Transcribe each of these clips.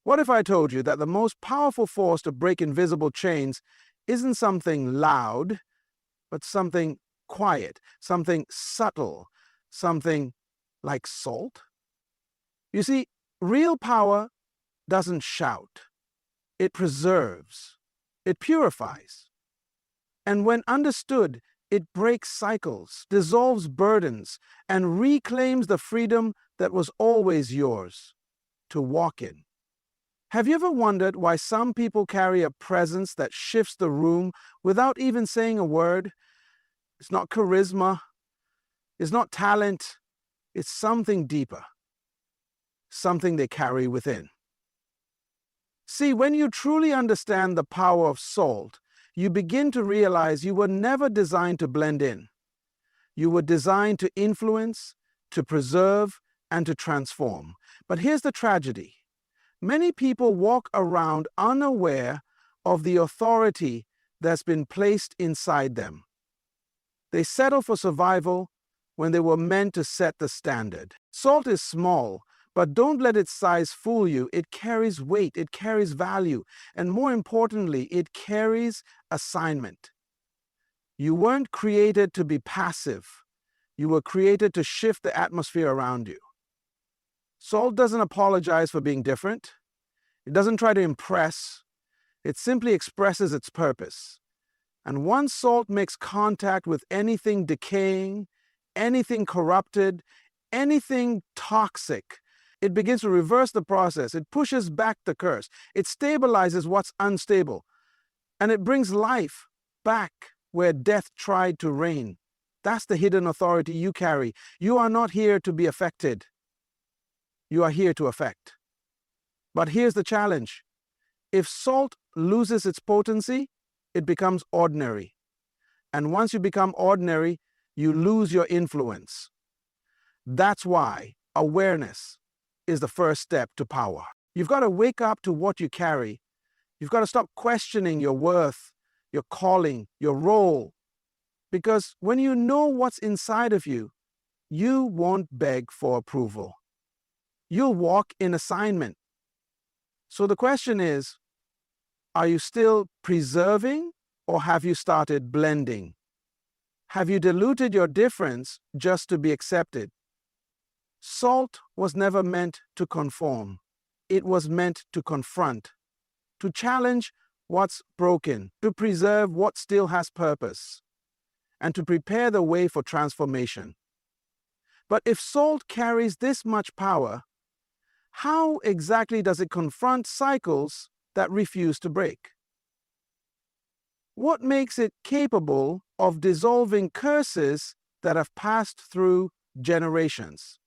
What if I told you that the most powerful force to break invisible chains isn't something loud, but something quiet, something subtle, something like salt? You see, real power doesn't shout. It preserves. It purifies. And when understood, it breaks cycles, dissolves burdens, and reclaims the freedom that was always yours to walk in. Have you ever wondered why some people carry a presence that shifts the room without even saying a word? It's not charisma. It's not talent. It's something deeper. Something they carry within. See, when you truly understand the power of salt, you begin to realize you were never designed to blend in. You were designed to influence, to preserve, and to transform. But here's the tragedy. Many people walk around unaware of the authority that's been placed inside them. They settle for survival when they were meant to set the standard. Salt is small, but don't let its size fool you. It carries weight, it carries value, and more importantly, it carries assignment. You weren't created to be passive. You were created to shift the atmosphere around you. Salt doesn't apologize for being different. It doesn't try to impress. It simply expresses its purpose. And once salt makes contact with anything decaying, anything corrupted, anything toxic, it begins to reverse the process. It pushes back the curse. It stabilizes what's unstable. And it brings life back where death tried to reign. That's the hidden authority you carry. You are not here to be affected. You are here to affect. But here's the challenge. If salt loses its potency, it becomes ordinary. And once you become ordinary, you lose your influence. That's why awareness is the first step to power. You've got to wake up to what you carry. You've got to stop questioning your worth, your calling, your role. Because when you know what's inside of you, you won't beg for approval. You'll walk in assignment. So the question is, are you still preserving or have you started blending? Have you diluted your difference just to be accepted? Salt was never meant to conform. It was meant to confront, to challenge what's broken, to preserve what still has purpose, and to prepare the way for transformation. But if salt carries this much power, how exactly does it confront cycles that refuse to break? What makes it capable of dissolving curses that have passed through generations?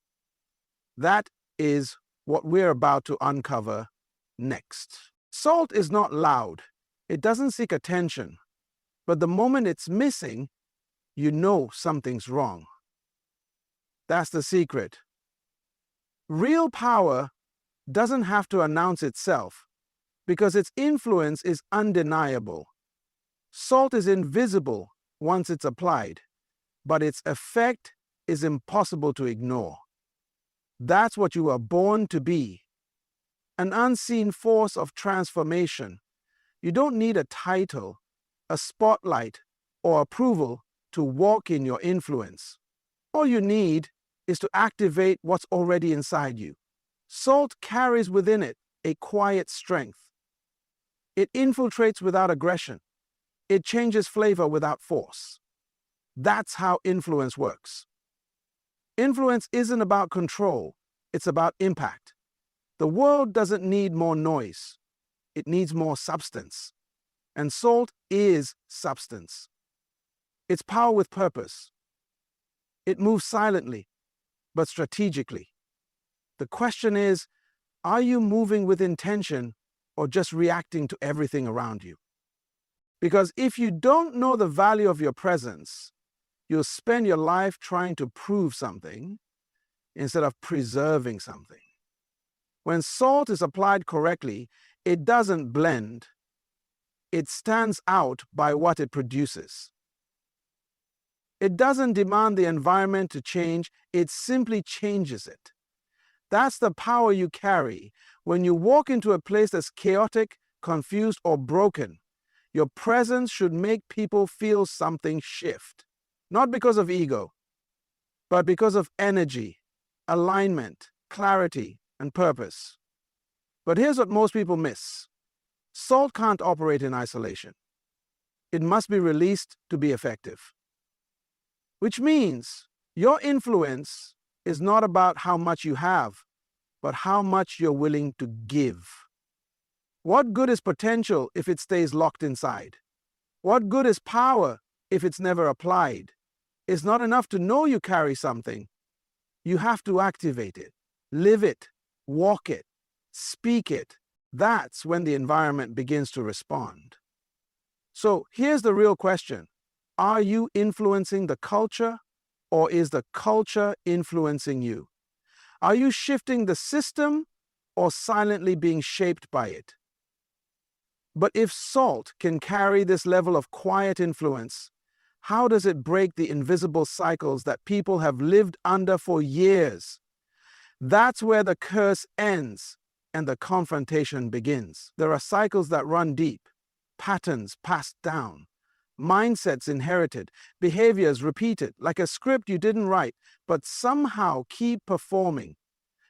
That is what we're about to uncover next. Salt is not loud. It doesn't seek attention. But the moment it's missing, you know something's wrong. That's the secret. Real power doesn't have to announce itself because its influence is undeniable. Salt is invisible once it's applied, but its effect is impossible to ignore. That's what you were born to be, an unseen force of transformation. You don't need a title, a spotlight, or approval to walk in your influence. All you need is to activate what's already inside you. Salt carries within it a quiet strength. It infiltrates without aggression. It changes flavor without force. That's how influence works. Influence isn't about control, it's about impact. The world doesn't need more noise. It needs more substance. And salt is substance. It's power with purpose. It moves silently, but strategically. The question is, are you moving with intention or just reacting to everything around you? Because if you don't know the value of your presence, you'll spend your life trying to prove something instead of preserving something. When salt is applied correctly, it doesn't blend. It stands out by what it produces. It doesn't demand the environment to change, it simply changes it. That's the power you carry. When you walk into a place that's chaotic, confused, or broken, your presence should make people feel something shift. Not because of ego, but because of energy, alignment, clarity, and purpose. But here's what most people miss. Salt can't operate in isolation. It must be released to be effective. Which means your influence is not about how much you have, but how much you're willing to give. What good is potential if it stays locked inside? What good is power if it's never applied? It's not enough to know you carry something. You have to activate it, live it, walk it, speak it. That's when the environment begins to respond. So here's the real question. Are you influencing the culture, or is the culture influencing you? Are you shifting the system or silently being shaped by it? But if salt can carry this level of quiet influence, how does it break the invisible cycles that people have lived under for years? That's where the curse ends and the confrontation begins. There are cycles that run deep, patterns passed down, mindsets inherited, behaviors repeated, like a script you didn't write, but somehow keep performing.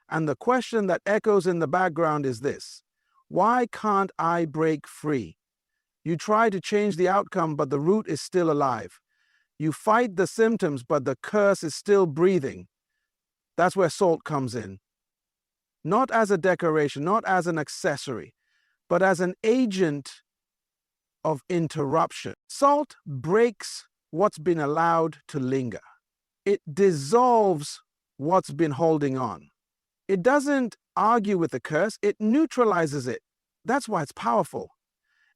And the question that echoes in the background is this: why can't I break free? You try to change the outcome, but the root is still alive. You fight the symptoms, but the curse is still breathing. That's where salt comes in. Not as a decoration, not as an accessory, but as an agent of interruption. Salt breaks what's been allowed to linger. It dissolves what's been holding on. It doesn't argue with the curse, it neutralizes it. That's why it's powerful.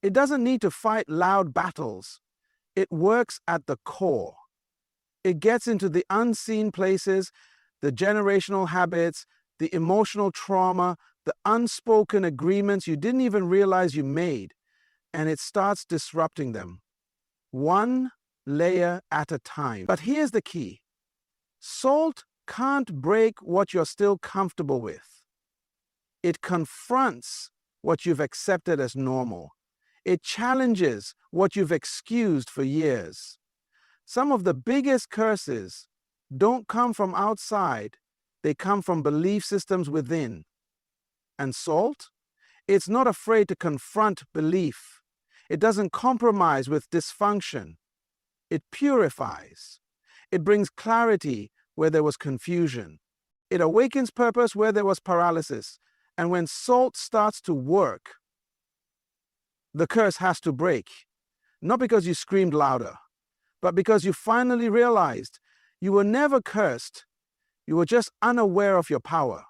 It doesn't need to fight loud battles. It works at the core. It gets into the unseen places, the generational habits, the emotional trauma, the unspoken agreements you didn't even realize you made, and it starts disrupting them, one layer at a time. But here's the key. Salt can't break what you're still comfortable with. It confronts what you've accepted as normal. It challenges what you've excused for years. Some of the biggest curses don't come from outside. They come from belief systems within. And salt? It's not afraid to confront belief. It doesn't compromise with dysfunction. It purifies. It brings clarity where there was confusion. It awakens purpose where there was paralysis. And when salt starts to work, the curse has to break. Not because you screamed louder, but because you finally realized you were never cursed. You were just unaware of your power.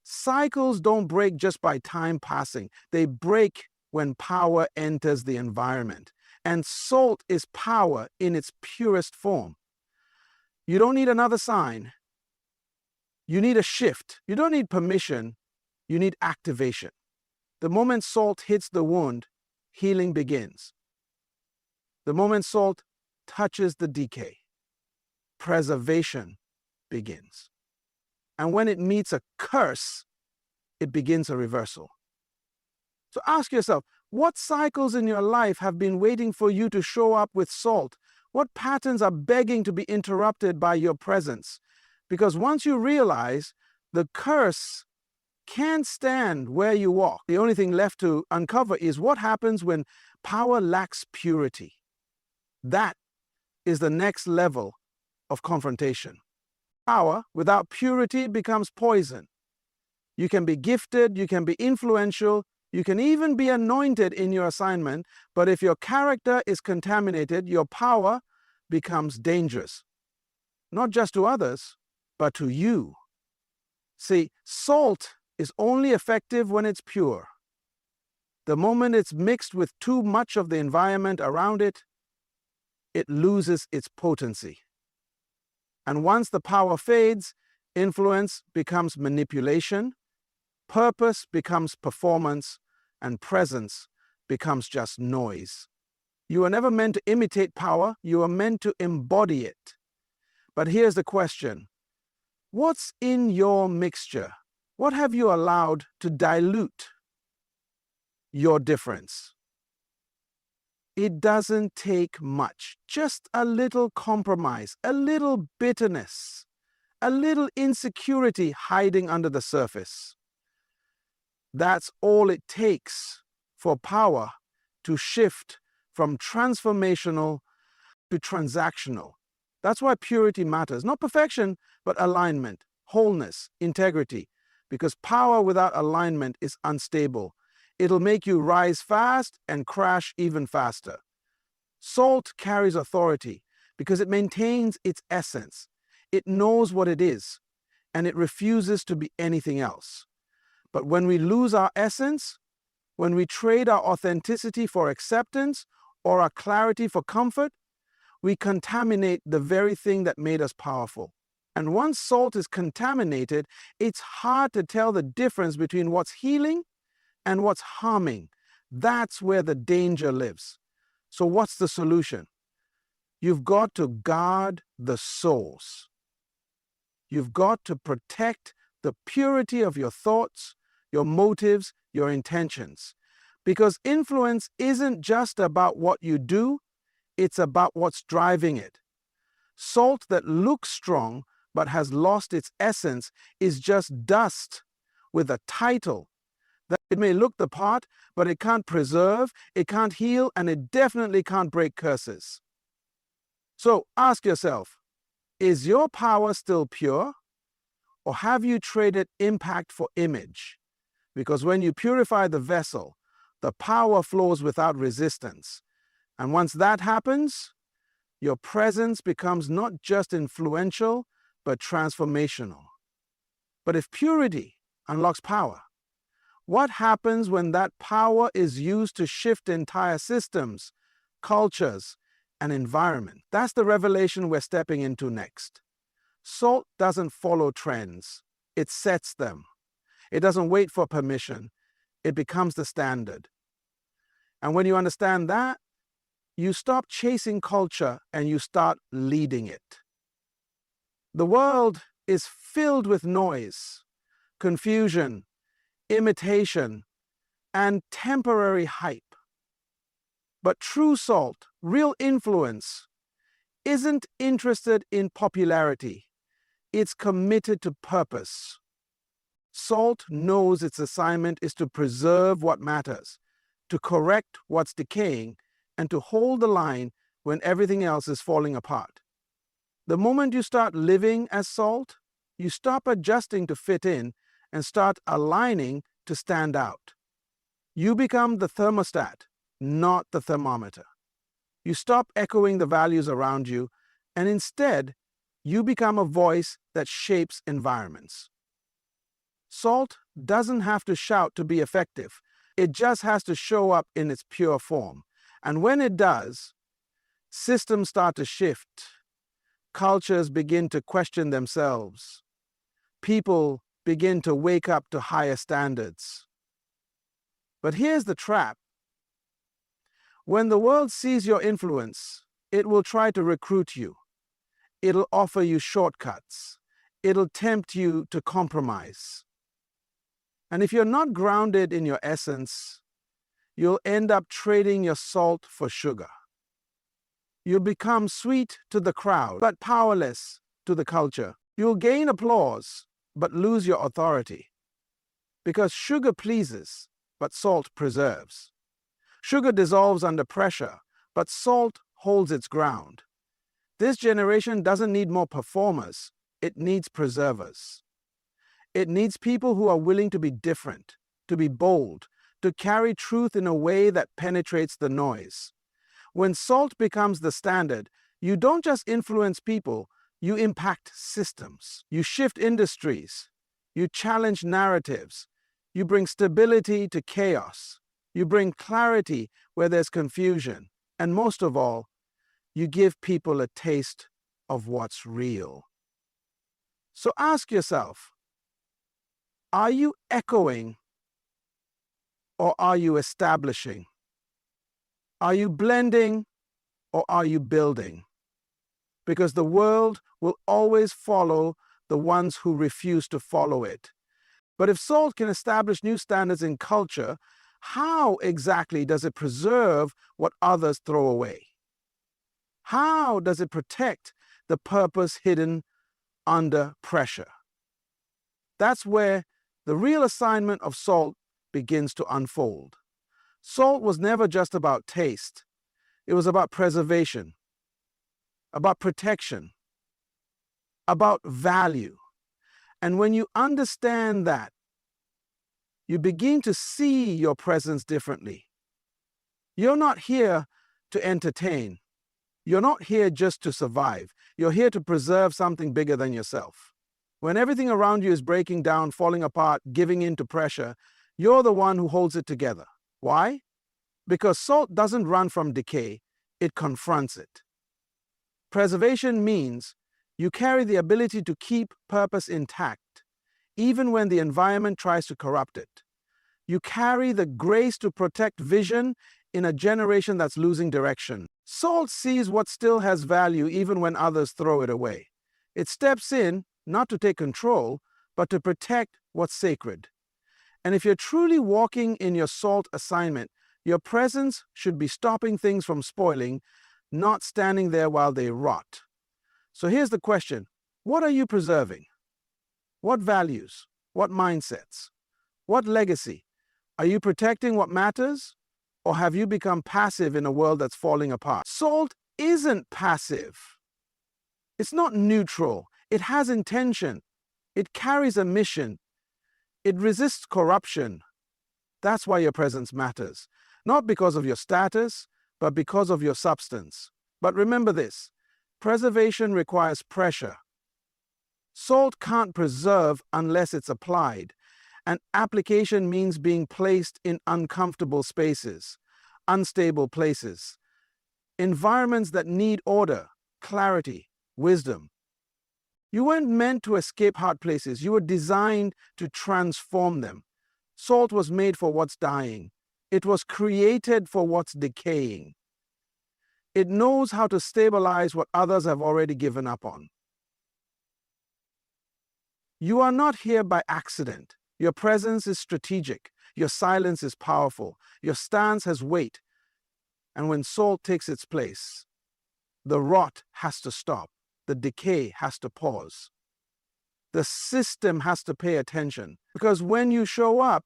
Cycles don't break just by time passing. They break when power enters the environment. And salt is power in its purest form. You don't need another sign. You need a shift. You don't need permission. You need activation. The moment salt hits the wound, healing begins. The moment salt touches the decay, preservation begins. And when it meets a curse, it begins a reversal. So ask yourself, what cycles in your life have been waiting for you to show up with salt? What patterns are begging to be interrupted by your presence? Because once you realize the curse can't stand where you walk, the only thing left to uncover is what happens when power lacks purity. That is the next level of confrontation. Power without purity becomes poison. You can be gifted, you can be influential, you can even be anointed in your assignment, but if your character is contaminated, your power becomes dangerous. Not just to others, but to you. See, salt is only effective when it's pure. The moment it's mixed with too much of the environment around it, it loses its potency. And once the power fades, influence becomes manipulation, purpose becomes performance, and presence becomes just noise. You were never meant to imitate power, you were meant to embody it. But here's the question: what's in your mixture? What have you allowed to dilute your difference? It doesn't take much, just a little compromise, a little bitterness, a little insecurity hiding under the surface. That's all it takes for power to shift from transformational to transactional. That's why purity matters. Not perfection, but alignment, wholeness, integrity. Because power without alignment is unstable. It'll make you rise fast and crash even faster. Salt carries authority because it maintains its essence. It knows what it is, and it refuses to be anything else. But when we lose our essence, when we trade our authenticity for acceptance or our clarity for comfort, we contaminate the very thing that made us powerful. And once salt is contaminated, it's hard to tell the difference between what's healing and what's harming. That's where the danger lives. So what's the solution? You've got to guard the source. You've got to protect the purity of your thoughts, your motives, your intentions. Because influence isn't just about what you do, it's about what's driving it. Salt that looks strong but has lost its essence is just dust with a title. That it may look the part, but it can't preserve, it can't heal, and it definitely can't break curses. So ask yourself, is your power still pure? Or have you traded impact for image? Because when you purify the vessel, the power flows without resistance. And once that happens, your presence becomes not just influential, but transformational. But if purity unlocks power, what happens when that power is used to shift entire systems, cultures, and environment? That's the revelation we're stepping into next. Salt doesn't follow trends, it sets them. It doesn't wait for permission, it becomes the standard. And when you understand that, you stop chasing culture and you start leading it. The world is filled with noise, confusion, imitation, and temporary hype. But true salt, real influence, isn't interested in popularity. It's committed to purpose. Salt knows its assignment is to preserve what matters, to correct what's decaying, and to hold the line when everything else is falling apart. The moment you start living as salt, you stop adjusting to fit in and start aligning to stand out. You become the thermostat, not the thermometer. You stop echoing the values around you, and instead, you become a voice that shapes environments. Salt doesn't have to shout to be effective. It just has to show up in its pure form. And when it does, systems start to shift. Cultures begin to question themselves. People begin to wake up to higher standards. But here's the trap. When the world sees your influence, it will try to recruit you. It'll offer you shortcuts. It'll tempt you to compromise. And if you're not grounded in your essence, you'll end up trading your salt for sugar. You'll become sweet to the crowd, but powerless to the culture. You'll gain applause, but lose your authority. Because sugar pleases, but salt preserves. Sugar dissolves under pressure, but salt holds its ground. This generation doesn't need more performers. It needs preservers. It needs people who are willing to be different, to be bold, to carry truth in a way that penetrates the noise. When salt becomes the standard, you don't just influence people, you impact systems. You shift industries. You challenge narratives. You bring stability to chaos. You bring clarity where there's confusion. And most of all, you give people a taste of what's real. So ask yourself, are you echoing or are you establishing? Are you blending or are you building? Because the world will always follow the ones who refuse to follow it. But if salt can establish new standards in culture, how exactly does it preserve what others throw away? How does it protect the purpose hidden under pressure? That's where the real assignment of salt begins to unfold. Salt was never just about taste. It was about preservation, about protection, about value. And when you understand that, you begin to see your presence differently. You're not here to entertain. You're not here just to survive. You're here to preserve something bigger than yourself. When everything around you is breaking down, falling apart, giving in to pressure, you're the one who holds it together. Why? Because salt doesn't run from decay, it confronts it. Preservation means you carry the ability to keep purpose intact, even when the environment tries to corrupt it. You carry the grace to protect vision in a generation that's losing direction. Salt sees what still has value even when others throw it away. It steps in, not to take control, but to protect what's sacred. And if you're truly walking in your salt assignment, your presence should be stopping things from spoiling, not standing there while they rot. So here's the question. What are you preserving? What values? What mindsets? What legacy? Are you protecting what matters? Or have you become passive in a world that's falling apart? Salt isn't passive. It's not neutral. It has intention. It carries a mission. It resists corruption. That's why your presence matters. Not because of your status, but because of your substance. But remember this, preservation requires pressure. Salt can't preserve unless it's applied. And application means being placed in uncomfortable spaces, unstable places, environments that need order, clarity, wisdom. You weren't meant to escape hard places. You were designed to transform them. Salt was made for what's dying. It was created for what's decaying. It knows how to stabilize what others have already given up on. You are not here by accident. Your presence is strategic. Your silence is powerful. Your stance has weight. And when salt takes its place, the rot has to stop. The decay has to pause. The system has to pay attention. Because when you show up,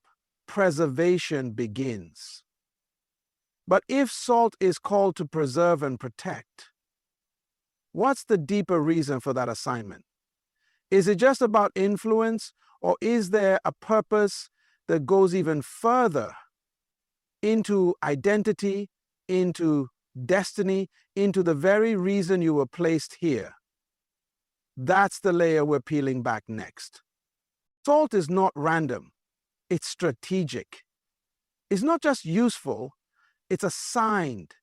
preservation begins. But if salt is called to preserve and protect, what's the deeper reason for that assignment? Is it just about influence, or is there a purpose that goes even further into identity, into destiny, into the very reason you were placed here? That's the layer we're peeling back next. Salt is not random. It's strategic. It's not just useful, it's assigned.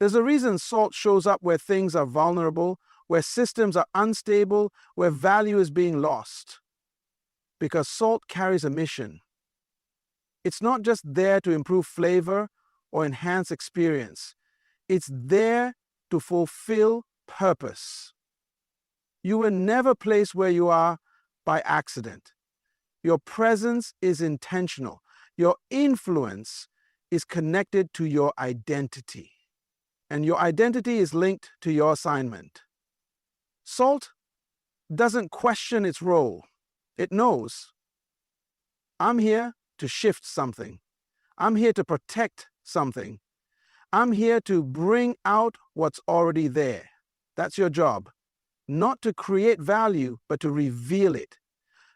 There's a reason salt shows up where things are vulnerable, where systems are unstable, where value is being lost. Because salt carries a mission. It's not just there to improve flavor or enhance experience. It's there to fulfill purpose. You were never placed where you are by accident. Your presence is intentional. Your influence is connected to your identity. And your identity is linked to your assignment. Salt doesn't question its role. It knows, I'm here to shift something. I'm here to protect something. I'm here to bring out what's already there. That's your job. Not to create value, but to reveal it.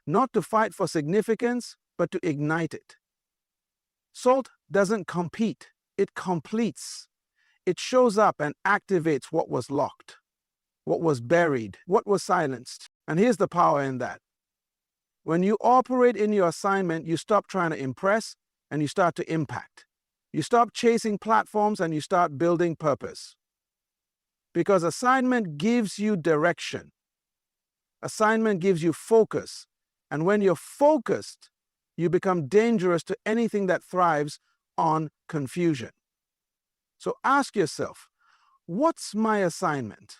Not to fight for significance, but to ignite it. Salt doesn't compete. It completes. It shows up and activates what was locked, what was buried, what was silenced. And here's the power in that. When you operate in your assignment, you stop trying to impress and you start to impact. You stop chasing platforms and you start building purpose. Because assignment gives you direction. Assignment gives you focus. And when you're focused, you become dangerous to anything that thrives on confusion. So ask yourself, what's my assignment?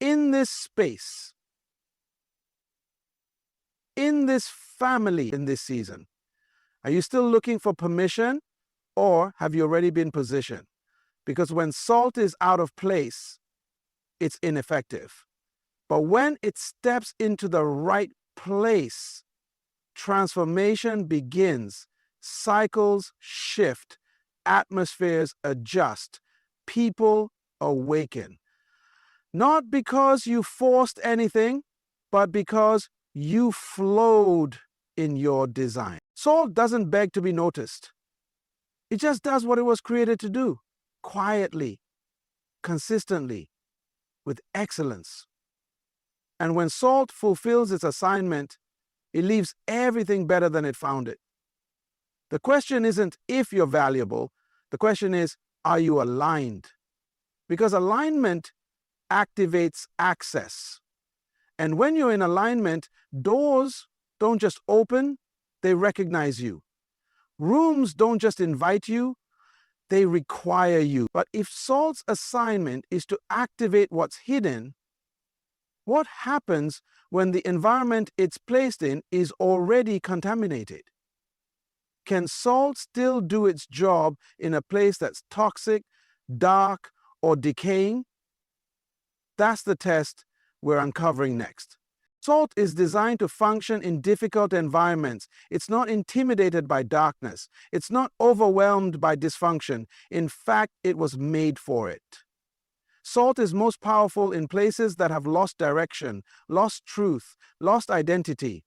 In this space, in this family in this season? Are you still looking for permission, or have you already been positioned? Because when salt is out of place, it's ineffective. But when it steps into the right place, transformation begins, cycles shift, atmospheres adjust, people awaken. Not because you forced anything, but because you flowed in your design. Salt doesn't beg to be noticed. It just does what it was created to do, quietly, consistently, with excellence. And when salt fulfills its assignment, it leaves everything better than it found it. The question isn't if you're valuable. The question is, are you aligned? Because alignment activates access. And when you're in alignment, doors don't just open, they recognize you. Rooms don't just invite you, they require you. But if salt's assignment is to activate what's hidden, what happens when the environment it's placed in is already contaminated? Can salt still do its job in a place that's toxic, dark, or decaying? That's the test we're uncovering next. Salt is designed to function in difficult environments. It's not intimidated by darkness. It's not overwhelmed by dysfunction. In fact, it was made for it. Salt is most powerful in places that have lost direction, lost truth, lost identity.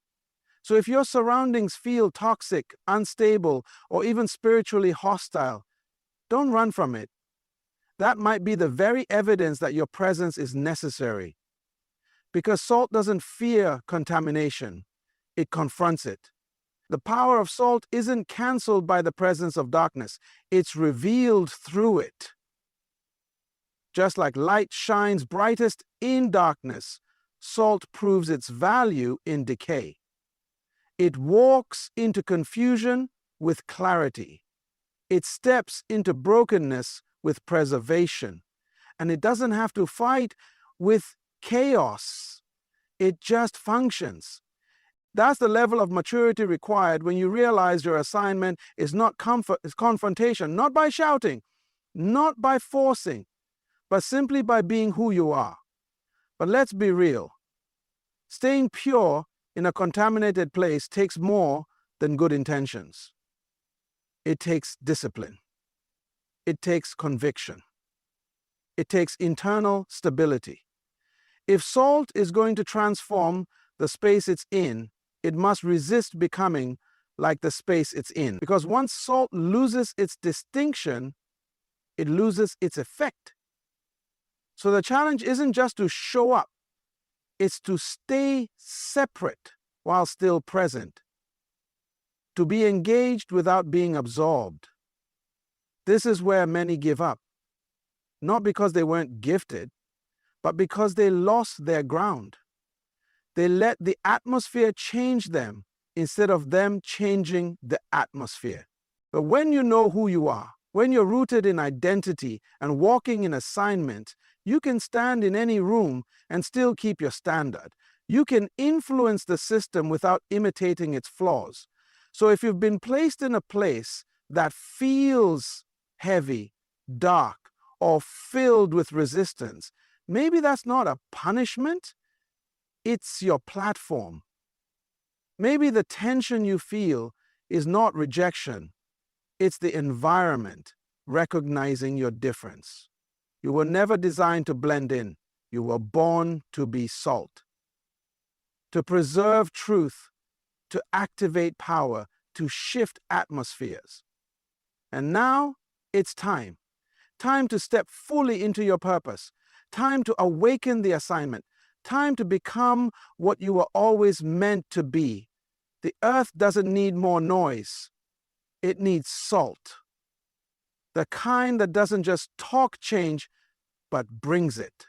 So if your surroundings feel toxic, unstable, or even spiritually hostile, don't run from it. That might be the very evidence that your presence is necessary. Because salt doesn't fear contamination, it confronts it. The power of salt isn't canceled by the presence of darkness, it's revealed through it. Just like light shines brightest in darkness, salt proves its value in decay. It walks into confusion with clarity. It steps into brokenness with preservation. And it doesn't have to fight with chaos. It just functions. That's the level of maturity required when you realize your assignment is not confrontation, not by shouting, not by forcing, but simply by being who you are. But let's be real. Staying pure in a contaminated place takes more than good intentions. It takes discipline. It takes conviction. It takes internal stability. If salt is going to transform the space it's in, it must resist becoming like the space it's in. Because once salt loses its distinction, it loses its effect. So the challenge isn't just to show up, it's to stay separate while still present, to be engaged without being absorbed. This is where many give up, not because they weren't gifted, but because they lost their ground. They let the atmosphere change them instead of them changing the atmosphere. But when you know who you are, when you're rooted in identity and walking in assignment, you can stand in any room and still keep your standard. You can influence the system without imitating its flaws. So if you've been placed in a place that feels heavy, dark, or filled with resistance, maybe that's not a punishment, it's your platform. Maybe the tension you feel is not rejection, it's the environment recognizing your difference. You were never designed to blend in. You were born to be salt, to preserve truth, to activate power, to shift atmospheres. And now it's time. Time to step fully into your purpose. Time to awaken the assignment. Time to become what you were always meant to be. The earth doesn't need more noise. It needs salt. The kind that doesn't just talk change, but brings it.